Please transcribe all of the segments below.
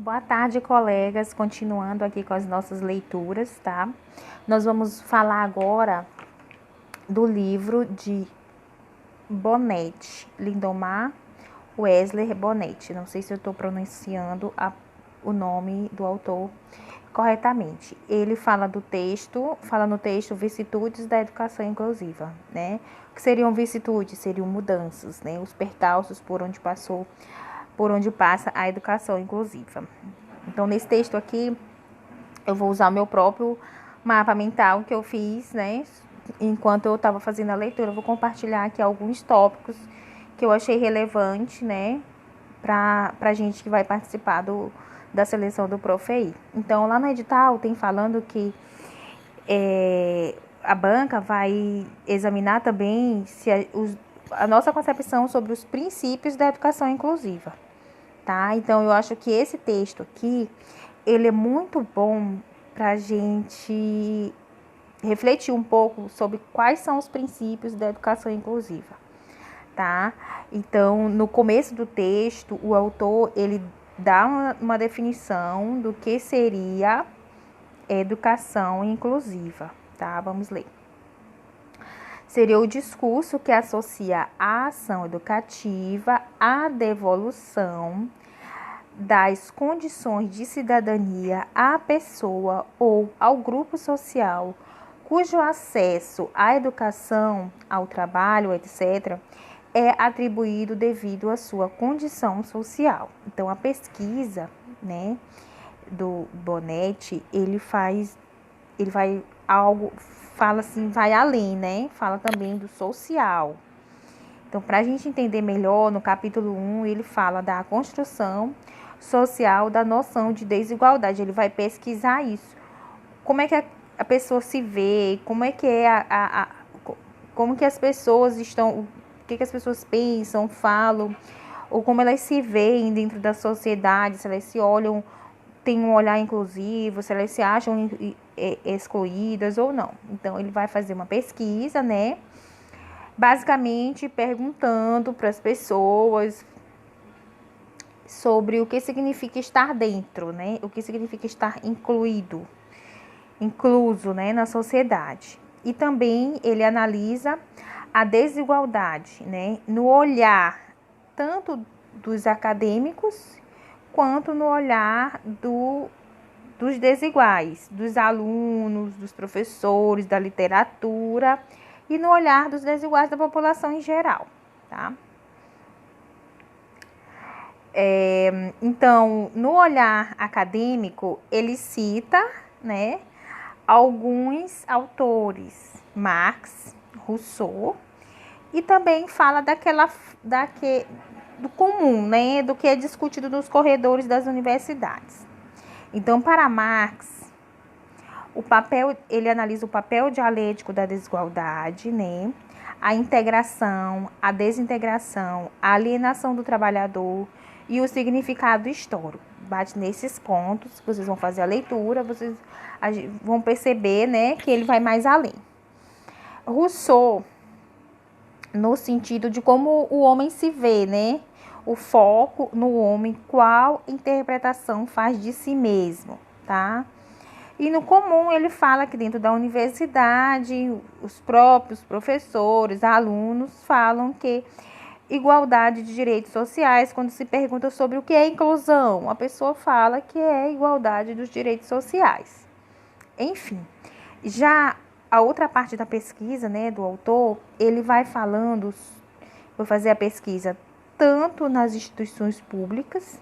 Boa tarde, colegas. Continuando aqui com as nossas leituras, tá? Nós vamos falar agora do livro de Bonetti, Lindomar Wesley Bonetti. Não sei se eu estou pronunciando o nome do autor corretamente. Ele fala no texto vicissitudes da educação inclusiva, né? O que seriam vicissitudes? Seriam mudanças, né? Os percalços por onde passa a educação inclusiva. Então, nesse texto aqui, eu vou usar o meu próprio mapa mental que eu fiz, né? Enquanto eu estava fazendo a leitura, eu vou compartilhar aqui alguns tópicos que eu achei relevante, né? Pra gente que vai participar da seleção do Profei. Então, lá no edital tem falando que a banca vai examinar também se a nossa concepção sobre os princípios da educação inclusiva, tá? Então, eu acho que esse texto aqui, ele é muito bom para a gente refletir um pouco sobre quais são os princípios da educação inclusiva, tá? Então, no começo do texto, o autor, ele dá uma definição do que seria educação inclusiva, tá? Vamos ler. Seria o discurso que associa a ação educativa à devolução das condições de cidadania à pessoa ou ao grupo social cujo acesso à educação, ao trabalho, etc., é atribuído devido à sua condição social. Então, a pesquisa, né, do Bonetti, fala assim, vai além, né? Fala também do social. Então, para a gente entender melhor, no capítulo 1, ele fala da construção social da noção de desigualdade. Ele vai pesquisar isso. Como é que a pessoa se vê, como é que é como que as pessoas estão, o que as pessoas pensam, falam, ou como elas se veem dentro da sociedade, se elas se olham, têm um olhar inclusivo, se elas se acham excluídas ou não. Então, ele vai fazer uma pesquisa, né? Basicamente perguntando para as pessoas sobre o que significa estar dentro, né? O que significa estar incluso, né, na sociedade. E também ele analisa a desigualdade, né, no olhar tanto dos acadêmicos quanto no olhar dos desiguais, dos alunos, dos professores, da literatura e no olhar dos desiguais da população em geral, tá? Então, no olhar acadêmico, ele cita, né, alguns autores, Marx, Rousseau, e também fala do comum, né, do que é discutido nos corredores das universidades. Então, para Marx, ele analisa o papel dialético da desigualdade, né, a integração, a desintegração, a alienação do trabalhador e o significado histórico. Bate nesses pontos, vocês vão fazer a leitura, vocês vão perceber, né, que ele vai mais além. Rousseau, no sentido de como o homem se vê, né, o foco no homem, qual interpretação faz de si mesmo, tá? E no comum ele fala que dentro da universidade, os próprios professores, alunos falam que igualdade de direitos sociais, quando se pergunta sobre o que é inclusão, a pessoa fala que é igualdade dos direitos sociais. Enfim, já a outra parte da pesquisa, né, do autor, ele vai falando, vou fazer a pesquisa tanto nas instituições públicas,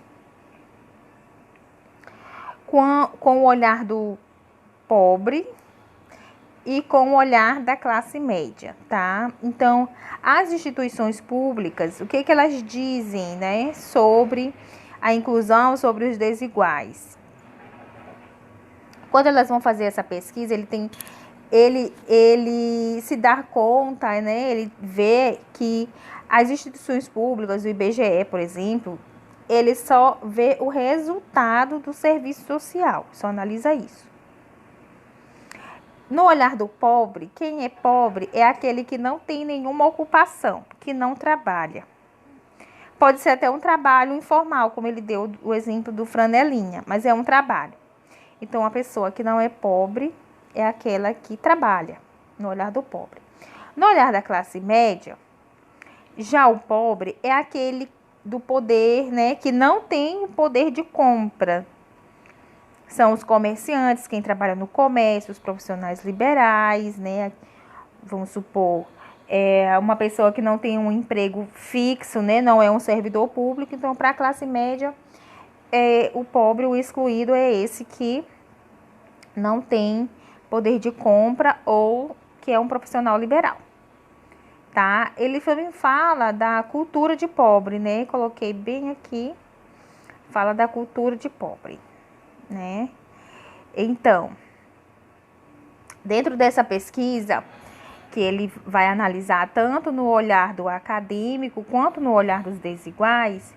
com o olhar do pobre e com o olhar da classe média, tá? Então, as instituições públicas, o que elas dizem, né, sobre a inclusão, sobre os desiguais? Quando elas vão fazer essa pesquisa, ele se dá conta, né, ele vê que as instituições públicas, o IBGE, por exemplo, ele só vê o resultado do serviço social, só analisa isso. No olhar do pobre, quem é pobre é aquele que não tem nenhuma ocupação, que não trabalha. pode ser até um trabalho informal, como ele deu o exemplo do franelinha, mas é um trabalho. Então, a pessoa que não é pobre é aquela que trabalha, no olhar do pobre. No olhar da classe média, já o pobre é aquele do poder, né, que não tem o poder de compra. São os comerciantes, quem trabalha no comércio, os profissionais liberais, né, vamos supor, uma pessoa que não tem um emprego fixo, né, não é um servidor público. Então, para a classe média, o pobre, o excluído, é esse que não tem poder de compra ou que é um profissional liberal, tá? Ele também fala da cultura de pobre, né? Coloquei bem aqui, fala da cultura de pobre, né? Então, dentro dessa pesquisa, que ele vai analisar tanto no olhar do acadêmico quanto no olhar dos desiguais,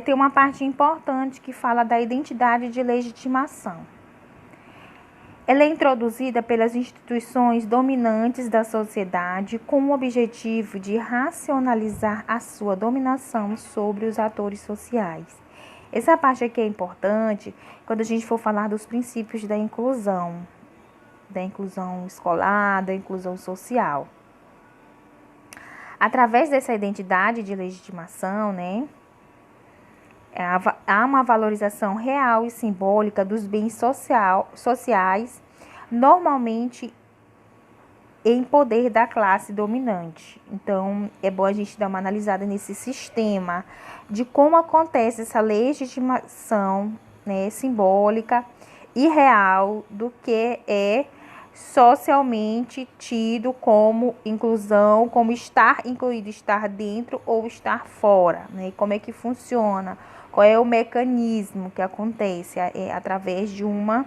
tem uma parte importante que fala da identidade de legitimação. Ela é introduzida pelas instituições dominantes da sociedade com o objetivo de racionalizar a sua dominação sobre os atores sociais. Essa parte aqui é importante quando a gente for falar dos princípios da inclusão escolar, da inclusão social. Através dessa identidade de legitimação, né, há uma valorização real e simbólica dos bens sociais, normalmente em poder da classe dominante. Então, é bom a gente dar uma analisada nesse sistema de como acontece essa legitimação, né, simbólica e real do que é socialmente tido como inclusão, como estar incluído, estar dentro ou estar fora, né? E como é que funciona, qual é o mecanismo que acontece através de uma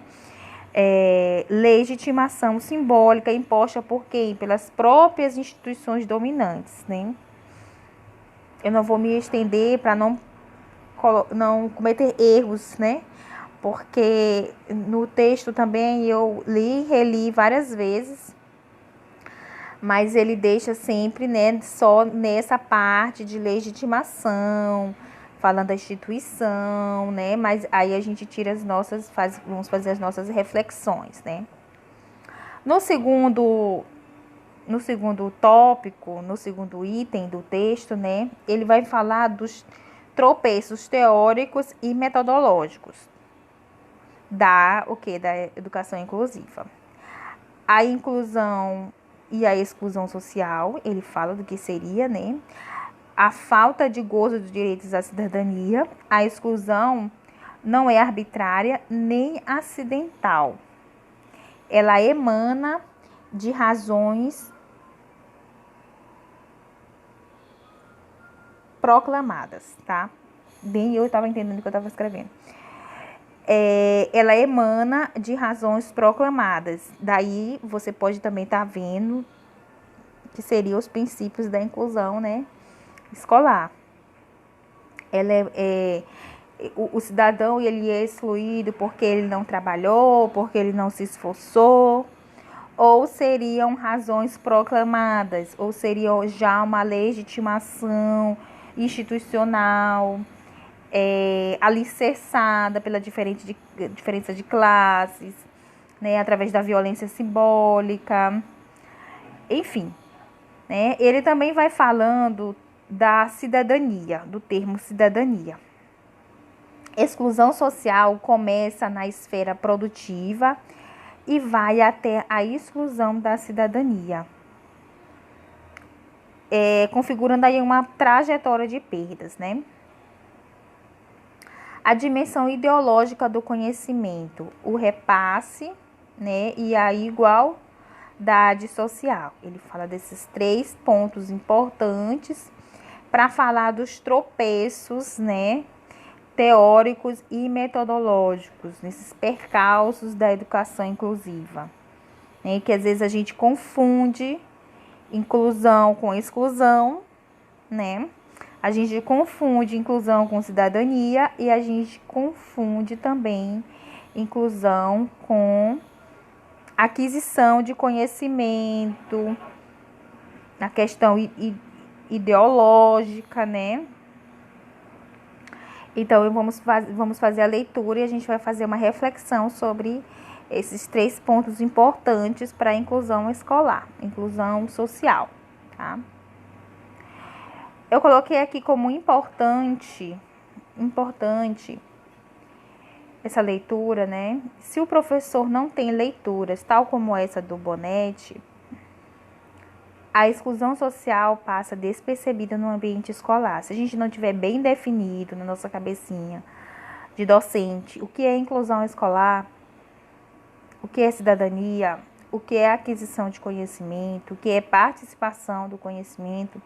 legitimação simbólica imposta por quem? Pelas próprias instituições dominantes, né? Eu não vou me estender para não cometer erros, né? Porque no texto também eu li e reli várias vezes, mas ele deixa sempre, né, só nessa parte de legitimação, falando da instituição, né, mas aí a gente tira vamos fazer as nossas reflexões, né. No segundo tópico, no segundo item do texto, né, ele vai falar dos tropeços teóricos e metodológicos da educação inclusiva. A inclusão e a exclusão social, ele fala do que seria, né? A falta de gozo dos direitos à cidadania, a exclusão não é arbitrária nem acidental. Ela emana de razões proclamadas, tá? Bem, eu estava entendendo o que eu estava escrevendo. Ela emana de razões proclamadas. Daí você pode também estar vendo que seriam os princípios da inclusão, né, escolar. O cidadão, ele é excluído porque ele não trabalhou, porque ele não se esforçou, ou seriam razões proclamadas, ou seria já uma legitimação institucional, alicerçada pela diferença de classes, né, através da violência simbólica, enfim, né. Ele também vai falando da cidadania, do termo cidadania. Exclusão social começa na esfera produtiva e vai até a exclusão da cidadania, configurando aí uma trajetória de perdas, né? A dimensão ideológica do conhecimento, o repasse, né, e a igualdade social. Ele fala desses 3 pontos importantes para falar dos tropeços, né, teóricos e metodológicos, nesses percalços da educação inclusiva, né, que às vezes a gente confunde inclusão com exclusão, né? A gente confunde inclusão com cidadania e a gente confunde também inclusão com aquisição de conhecimento, a questão ideológica, né? Então, vamos fazer a leitura e a gente vai fazer uma reflexão sobre esses 3 pontos importantes para a inclusão escolar, inclusão social, tá? Eu coloquei aqui como importante essa leitura, né? Se o professor não tem leituras, tal como essa do Bonetti, a exclusão social passa despercebida no ambiente escolar. Se a gente não tiver bem definido na nossa cabecinha de docente o que é inclusão escolar, o que é cidadania, o que é aquisição de conhecimento, o que é participação do conhecimento,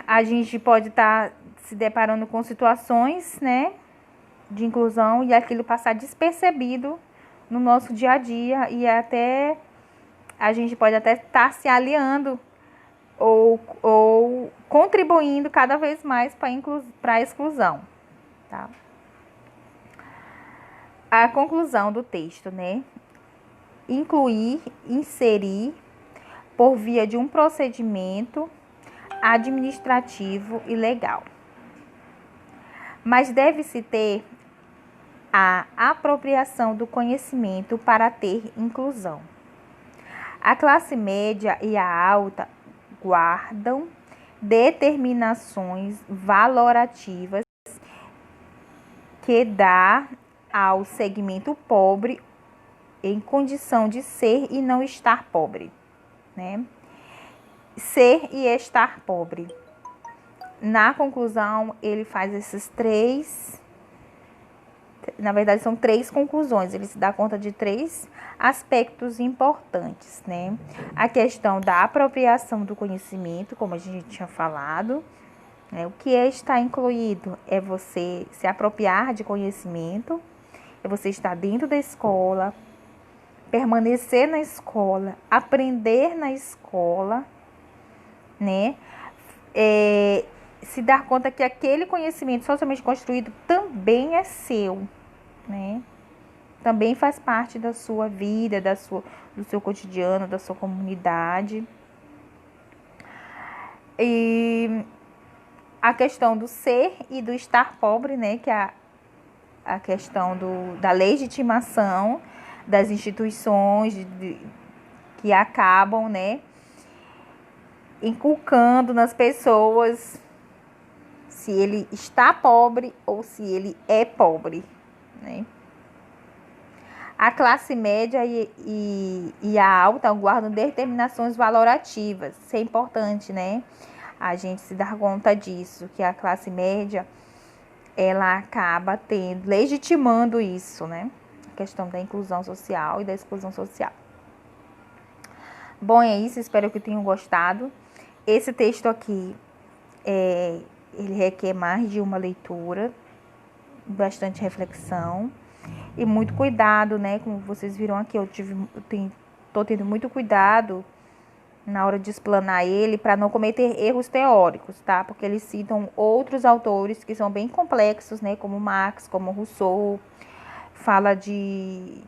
a gente pode estar se deparando com situações, né, de inclusão e aquilo passar despercebido no nosso dia a dia e até a gente pode até estar se aliando ou contribuindo cada vez mais para a exclusão, tá? A conclusão do texto, né? Incluir, inserir por via de um procedimento administrativo e legal. Mas deve-se ter a apropriação do conhecimento para ter inclusão. A classe média e a alta guardam determinações valorativas que dá ao segmento pobre em condição de ser e não estar pobre, né? Ser e estar pobre. Na conclusão, ele faz esses 3, na verdade são 3 conclusões, ele se dá conta de 3 aspectos importantes, né? A questão da apropriação do conhecimento, como a gente tinha falado, né? O que está incluído é você se apropriar de conhecimento, é você estar dentro da escola, permanecer na escola, aprender na escola, né? Se dar conta que aquele conhecimento socialmente construído também é seu, né? Também faz parte da sua vida, do seu cotidiano, da sua comunidade. E a questão do ser e do estar pobre, né? Que é a questão da legitimação das instituições que acabam, né, inculcando nas pessoas se ele está pobre ou se ele é pobre, né? A classe média e a alta guardam determinações valorativas. Isso é importante, né? A gente se dar conta disso, que a classe média, ela acaba legitimando isso, né? A questão da inclusão social e da exclusão social. Bom, é isso. Espero que tenham gostado. Esse texto aqui, ele requer mais de uma leitura, bastante reflexão e muito cuidado, né? Como vocês viram aqui, tô tendo muito cuidado na hora de explanar ele para não cometer erros teóricos, tá? Porque eles citam outros autores que são bem complexos, né? Como Marx, como Rousseau, fala de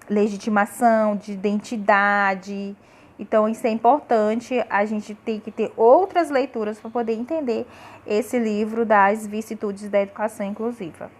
legitimação, de identidade. Então, isso é importante, a gente tem que ter outras leituras para poder entender esse livro das vicissitudes da educação inclusiva.